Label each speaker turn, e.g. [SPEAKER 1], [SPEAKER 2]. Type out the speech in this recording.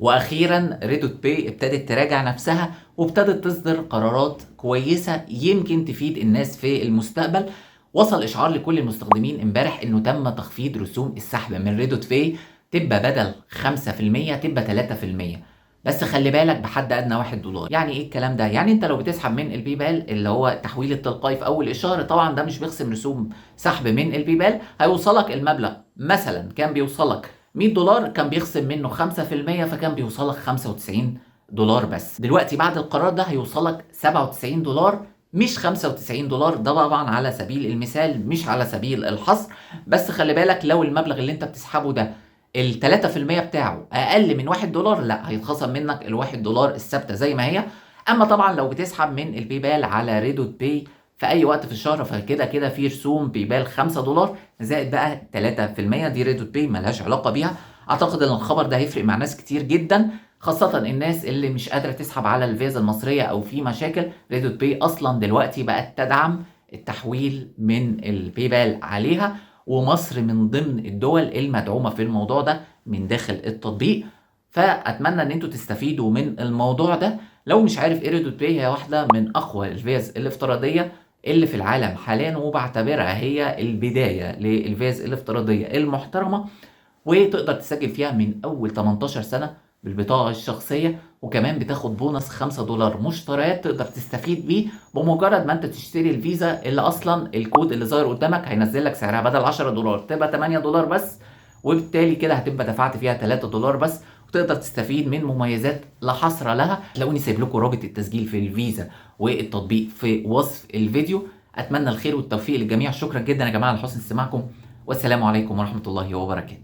[SPEAKER 1] واخيرا ريدوت باي ابتدت تراجع نفسها وابتدت تصدر قرارات كويسه يمكن تفيد الناس في المستقبل. وصل اشعار لكل المستخدمين امبارح انه تم تخفيض رسوم السحب من ريدوت باي، تبقى بدل 5% تبقى 3%. بس خلي بالك بحد ادنى $1. يعني ايه الكلام ده؟ يعني انت لو بتسحب من الباي بال اللي هو التحويل التلقائي في اول الشهر، طبعا ده مش بيخصم رسوم سحب من الباي بال، هيوصلك المبلغ مثلا كان بيوصلك $100 كان بيخصم منه 5%، فكان بيوصلك $95 بس. دلوقتي بعد القرار ده هيوصلك $97 مش $95. ده طبعا على سبيل المثال مش على سبيل الحصر. بس خلي بالك لو المبلغ اللي انت بتسحبه ده ال 3% بتاعه اقل من $1، لا هيتخصم منك ال $1 الثابته زي ما هي. اما طبعا لو بتسحب من الباي بال على ريدوت باي في اي وقت في الشهر، فكده كده في رسوم باي بال $5 زائد بقى 3%، دي ريدوت باي ملهاش علاقه بيها. اعتقد ان الخبر ده هيفرق مع ناس كتير جدا، خاصة الناس اللي مش قادرة تسحب على الفيزا المصرية أو في مشاكل. ريدوت باي أصلا دلوقتي بقت تدعم التحويل من الباي بال عليها، ومصر من ضمن الدول المدعومة في الموضوع ده من داخل التطبيق. فأتمنى إن انتوا تستفيدوا من الموضوع ده. لو مش عارف، ريدوت باي هي واحدة من أقوى الفيز الافتراضية اللي في العالم حاليا، وبعتبرها هي البداية للفيز الافتراضية المحترمة، وتقدر تسجل فيها من اول 18 سنه بالبطاقه الشخصيه، وكمان بتاخد بونص $5 مشتريات تقدر تستفيد بيه بمجرد ما انت تشتري الفيزا، اللي اصلا الكود اللي ظاهر قدامك هينزل لك سعرها بدل $10 تبقى $8 بس، وبالتالي كده هتبقى دفعت فيها $3 بس، وتقدر تستفيد من مميزات لا حصر لها. هتلاقوني سايب لكم رابط التسجيل في الفيزا والتطبيق في وصف الفيديو. اتمنى الخير والتوفيق للجميع. شكرا جدا يا جماعه لحسن استماعكم، والسلام عليكم ورحمه الله وبركاته.